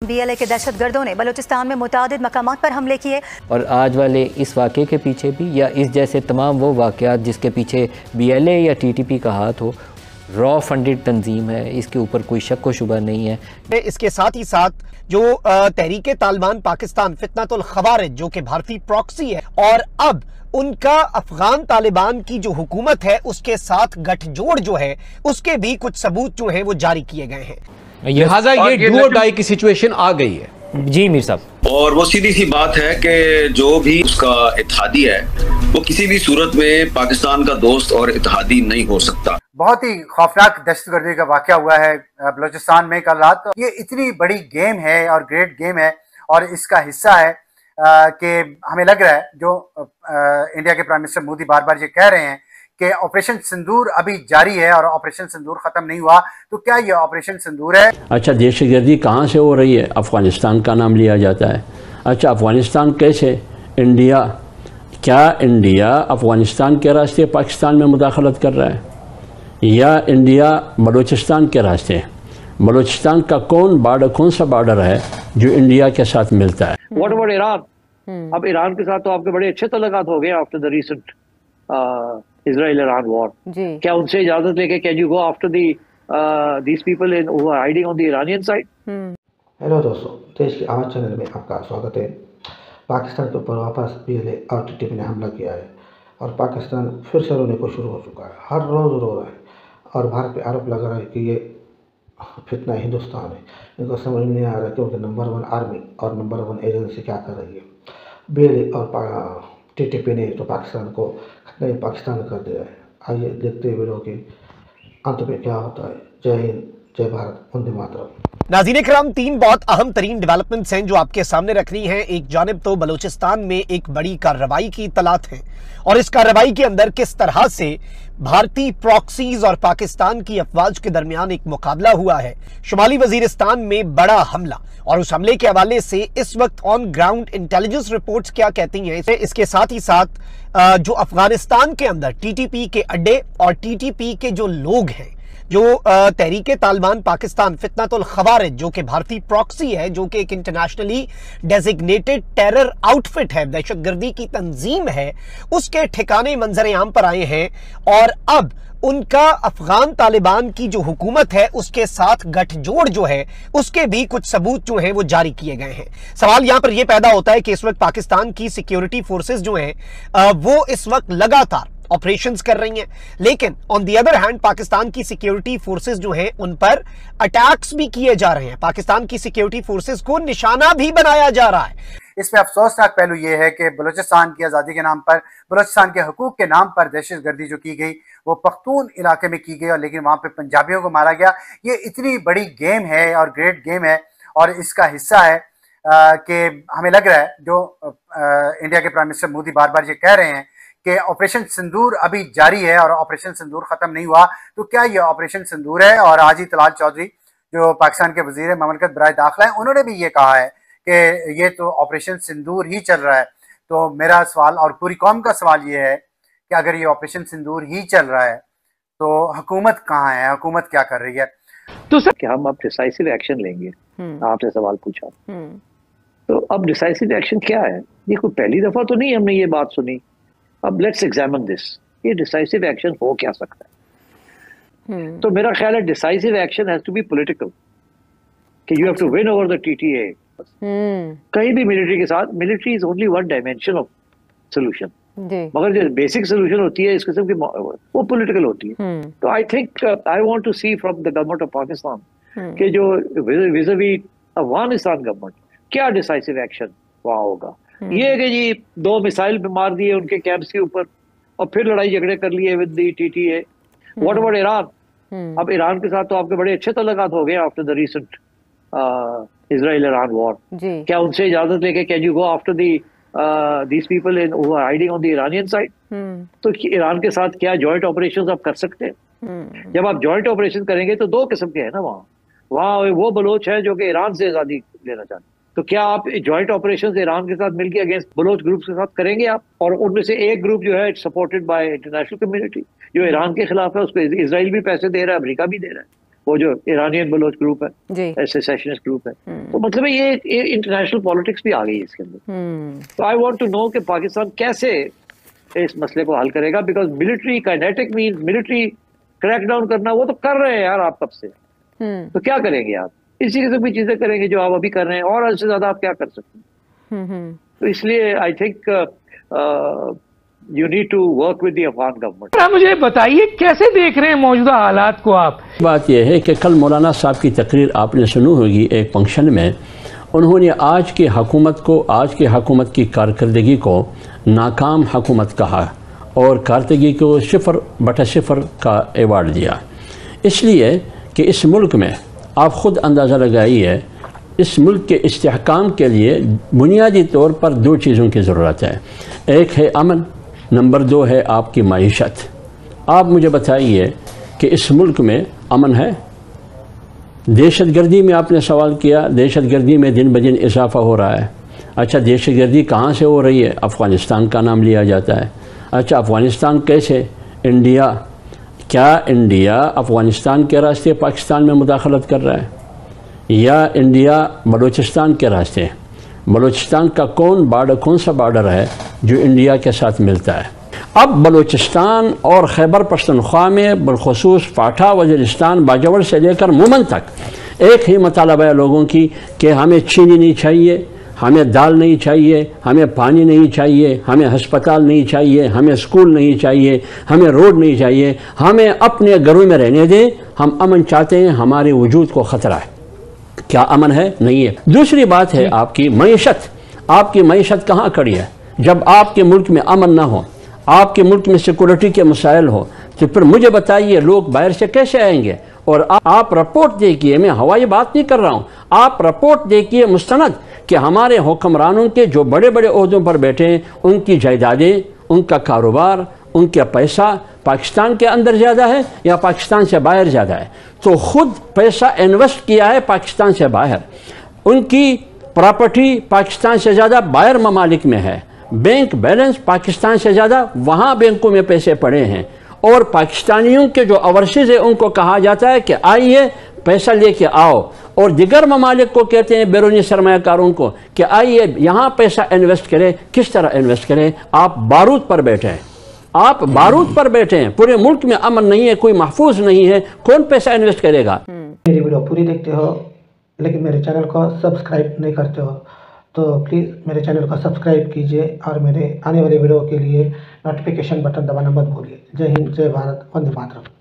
BLA کے دہشت گردوں نے بلوچستان میں متعدد مقامات پر حملے کیے اور آج والے اس واقعے کے پیچھے بھی یا اس جیسے تمام وہ واقعات جس کے پیچھے BLA یا TTP کا ہاتھ ہو را فنڈڈ تنظیم ہے، اس کے اوپر کوئی شک و شبہ نہیں ہے۔ اس کے ساتھ ہی ساتھ جو تحریک طالبان پاکستان فتنۃ الخوارج جو کہ بھارتی پراکسی ہے اور اب ان کا افغان طالبان کی جو حکومت ہے اس کے ساتھ گٹھ جوڑ جو ہے اس کے بھی کچھ ثبوت جو ہیں وہ جاری کیے گئے ہیں، لہٰذا یہ ڈو اور ڈائی کی سچویشن آ گئی ہے۔ جی میر صاحب، اور وہ سیدھی سی بات ہے کہ جو بھی اس کا اتحادی ہے وہ کسی بھی صورت میں پاکستان کا دوست اور اتحادی نہیں ہو سکتا۔ بہت ہی خوفناک دہشت گردی کا واقعہ ہوا ہے بلوچستان میں کل رات۔ یہ اتنی بڑی گیم ہے اور گریٹ گیم ہے اور اس کا حصہ ہے کہ ہمیں لگ رہا ہے جو انڈیا کے پرائم منسٹر مودی بار بار یہ کہہ رہے ہیں کہ آپریشن سندور ابھی جاری ہے اور آپریشن سندور ختم نہیں ہوا، تو کیا یہ آپریشن سندور ہے؟ اچھا، دہشت گردی کہاں سے ہو رہی ہے؟ افغانستان کا نام لیا جاتا ہے۔ اچھا، افغانستان کیسے؟ کیا انڈیا افغانستان کے راستے پاکستان میں مداخلت کر رہا ہے یا انڈیا بلوچستان کے راستے؟ بلوچستان کا کون سا بارڈر ہے جو انڈیا کے ساتھ ملتا ہے؟ What about Iran? اب ایران کے ساتھ تو آپ کے بڑے اچھے تعلقات ہو گئے after the recent Israel Iran war. کیا ان سے اجازت لے کے can you go after these people who are hiding on the Iranian side? Hello دوستو، دیش کی آواز چینل میں آپ کا سواگت ہے۔ پاکستان کے اوپر واپس BLA اور TTP نے حملہ کیا ہے اور پاکستان پھر سے رونے کو شروع ہو چکا ہے، ہر روز رو رہا ہے اور بھارت پہ آروپ لگا رہا ہے کہ یہ فتنہ ہندوستان ہے۔ ان کو سمجھ میں نہیں آ رہا کہ ان کے نمبر 1 آرمی اور نمبر 1 ایجنسی کیا کر رہی ہے۔ BLA اور TTP نے تو پاکستان کو ختم پاکستان کر دیا ہے۔ آئیے دیکھتے ہوئے لوگ کہ انت میں کیا ہوتا ہے۔ جے ہند، جے بھارت، وندے ماترم۔ ناظرین کرام، 3 بہت اہم ترین ڈیولپمنٹس ہیں جو آپ کے سامنے رکھنی ہیں۔ ایک جانب تو بلوچستان میں ایک بڑی کارروائی کی اطلاعات ہیں اور اس کارروائی کے اندر کس طرح سے بھارتی پراکسیز اور پاکستان کی افواج کے درمیان ایک مقابلہ ہوا ہے۔ شمالی وزیرستان میں بڑا حملہ اور اس حملے کے حوالے سے اس وقت آن گراؤنڈ انٹیلیجنس رپورٹس کیا کہتی ہیں۔ اس کے ساتھ ہی ساتھ جو افغانستان کے اندر TTP کے اڈے اور TTP کے جو لوگ ہیں، جو تحریک طالبان پاکستان فتنۃ الخوارج جو کہ بھارتی پراکسی ہے، جو کہ ایک internationally designated terror outfit ہے، دہشت گردی کی تنظیم ہے، اس کے ٹھکانے منظر عام پر آئے ہیں اور اب ان کا افغان طالبان کی جو حکومت ہے اس کے ساتھ گٹھ جوڑ جو ہے اس کے بھی کچھ ثبوت جو ہیں وہ جاری کیے گئے ہیں۔ سوال یہاں پر یہ پیدا ہوتا ہے کہ اس وقت پاکستان کی سیکیورٹی فورسز جو ہیں وہ اس وقت لگاتار آپریشنز کر رہی ہیں، لیکن آن دی ادر ہینڈ پاکستان کی سیکیورٹی فورسز جو ہیں ان پر اٹیکس بھی کیے جا رہے ہیں، پاکستان کی سیکیورٹی فورسز کو نشانہ بھی بنایا جا رہا ہے۔ اس میں افسوسناک پہلو یہ ہے کہ بلوچستان کی آزادی کے نام پر، بلوچستان کے حقوق کے نام پر دہشت گردی جو کی گئی وہ پختون علاقے میں کی گئی اور لیکن وہاں پہ پنجابیوں کو مارا گیا۔ یہ اتنی بڑی گیم ہے اور گریٹ گیم ہے اور اس کا حصہ ہے کہ ہمیں لگ رہا ہے جو انڈیا کے پرائم منسٹر مودی بار بار یہ کہہ رہے ہیں کہ آپریشن سندور ابھی جاری ہے اور آپریشن سندور ختم نہیں ہوا، تو کیا یہ آپریشن سندور ہے؟ اور حاجی طلال چودھری جو پاکستان کے وزیر مملکت برائے داخلہ ہیں، انہوں نے بھی یہ کہا ہے کہ یہ تو آپریشن سندور ہی چل رہا ہے۔ تو میرا سوال اور پوری قوم کا سوال یہ ہے کہ اگر یہ آپریشن سندور ہی چل رہا ہے تو حکومت کہاں ہے؟ حکومت کیا کر رہی ہے؟ تو سر کہ ہم اب ڈیسائسو ایکشن لیں گے، آپ نے سوال پوچھا تو اب ڈیسائسو ایکشن کیا ہے؟ یہ کوئی پہلی دفعہ تو نہیں ہم نے یہ بات سنی۔ اب لیٹس ایگزامن دس، یہ ڈیسائسو ایکشن ہو کیا سکتا ہے؟ تو میرا خیال ہے decisive action has to be political, کہ you have to win over the TTA۔ کہیں بھی ملٹری کے ساتھ، military is only one dimension of solution, مگر جو بیسک سولوشن ہوتی ہے اس قسم کی وہ پولیٹیکل ہوتی ہے۔ تو I think I want to see from the government of Pakistan کہ جو ویزاوی افغانستان گورنمنٹ کیا ڈیسائسو ایکشن وہاں ہوگا۔ یہ کہ جی 2 میسائل پہ مار دیے ان کے کیمپس کے اوپر اور پھر لڑائی جھگڑے کر لیے with the TTA۔ What about Iran? اب ایران کے ساتھ تو آپ کے بڑے اچھے تعلقات ہو گئے after the recent Israel Iran war. کیا ان سے اجازت لے کے can you go after these people who are hiding on the Iranian side? تو ایران کے ساتھ کیا جوائنٹ آپریشنز آپ کر سکتے ہیں؟ جب آپ جوائنٹ آپریشن کریں گے تو 2 قسم کے ہیں نا، وہاں وہ بلوچ ہیں جو کہ ایران سے آزادی لینا چاہتے ہیں، تو کیا آپ جوائنٹ آپریشن ایران کے ساتھ مل کے اگینسٹ بلوچ گروپس کے ساتھ کریں گے آپ؟ اور ان میں سے ایک گروپ جو ہے سپورٹڈ بائی انٹرنیشنل کمیونٹی جو ایران کے خلاف ہے، اس کو اسرائیل بھی پیسے دے رہا ہے، امریکہ بھی دے رہا ہے، وہ جو ایرانین بلوچ گروپ ہے, سیشنسٹ گروپ ہے. تو مطلب ہے یہ انٹرنیشنل پالیٹکس بھی آ گئی ہے اس کے اندر. تو آئی وانٹ ٹو نو کہ پاکستان کیسے اس مسئلے کو حل کرے گا, because military kinetic means military crack down کرنا, وہ تو کر رہے ہیں یار آپ کب سے, تو کیا کریں گے آپ؟ اسی قسم کی چیزیں کریں گے جو آپ ابھی کر رہے ہیں, اور اس سے زیادہ آپ کیا کر سکتے ہیں؟ تو اس لیے I think you need to work with the Afghan government. مجھے بتائیے کیسے دیکھ رہے ہیں موجودہ حالات کو آپ؟ بات یہ ہے کہ کل مولانا صاحب کی تقریر آپ نے سنی ہوگی ایک فنکشن میں, انہوں نے آج کی حکومت کی کارکردگی کو ناکام حکومت کہا اور کارکردگی کو 0/0 کا ایوارڈ دیا. اس لیے کہ اس ملک میں آپ خود اندازہ لگائیے, اس ملک کے استحکام کے لیے بنیادی طور پر 2 چیزوں کی ضرورت ہے. ایک ہے امن, نمبر 2 ہے آپ کی معیشت. آپ مجھے بتائیے کہ اس ملک میں امن ہے؟ دہشت گردی میں آپ نے سوال کیا, دہشت گردی میں دن بدن اضافہ ہو رہا ہے. اچھا دہشت گردی کہاں سے ہو رہی ہے؟ افغانستان کا نام لیا جاتا ہے. اچھا افغانستان کیسے؟ انڈیا, کیا انڈیا افغانستان کے راستے پاکستان میں مداخلت کر رہا ہے, یا انڈیا بلوچستان کے راستے؟ بلوچستان کا کون سا بارڈر ہے جو انڈیا کے ساتھ ملتا ہے؟ اب بلوچستان اور خیبر پختونخوا میں بالخصوص فاٹا, وزیرستان, باجوڑ سے لے کر مومن تک ایک ہی مطالبہ ہے لوگوں کی کہ ہمیں چینی نہیں چاہیے, ہمیں دال نہیں چاہیے, ہمیں پانی نہیں چاہیے, ہمیں ہسپتال نہیں چاہیے, ہمیں اسکول نہیں چاہیے, ہمیں روڈ نہیں چاہیے, ہمیں اپنے گھروں میں رہنے دیں, ہم امن چاہتے ہیں, ہمارے وجود کو خطرہ ہے. کیا امن ہے؟ نہیں ہے. دوسری بات ہے آپ کی معیشت. آپ کی معیشت کہاں کھڑی ہے؟ جب آپ کے ملک میں امن نہ ہو, آپ کے ملک میں سیکورٹی کے مسائل ہو, تو پھر مجھے بتائیے لوگ باہر سے کیسے آئیں گے؟ اور آپ رپورٹ دیکھیے, میں ہوائی بات نہیں کر رہا ہوں, آپ رپورٹ دیکھیے مستند کہ ہمارے حکمرانوں کے جو بڑے بڑے عہدوں پر بیٹھے ہیں, ان کی جائیدادیں, ان کا کاروبار, ان کا پیسہ پاکستان کے اندر زیادہ ہے یا پاکستان سے باہر زیادہ ہے؟ تو خود پیسہ انویسٹ کیا ہے پاکستان سے باہر, ان کی پراپرٹی پاکستان سے زیادہ باہر ممالک میں ہے, بینک بیلنس پاکستان سے زیادہ وہاں بینکوں میں پیسے پڑے ہیں, اور پاکستانیوں کے جو اوورسیز ہیں ان کو کہا جاتا ہے کہ آئیے پیسہ لے کے آؤ, اور دیگر ممالک کو کہتے ہیں بیرونی سرمایہ کاروں کو کہ آئیے یہاں پیسہ انویسٹ کریں. کس طرح انویسٹ کریں؟ آپ بارود پر بیٹھے ہیں, آپ بارود پر بیٹھے ہیں, پورے ملک میں امن نہیں ہے, کوئی محفوظ نہیں ہے, کون پیسہ انویسٹ کرے گا؟ میری ویڈیو پوری دیکھتے ہو لیکن میرے چینل کو سبسکرائب نہیں کرتے ہو, تو پلیز میرے چینل کو سبسکرائب کیجئے اور میرے آنے والے ویڈیو کے لیے نوٹیفیکیشن بٹن دبانا مت بھولیے. جے ہند, جے بھارت, وندے ماترم.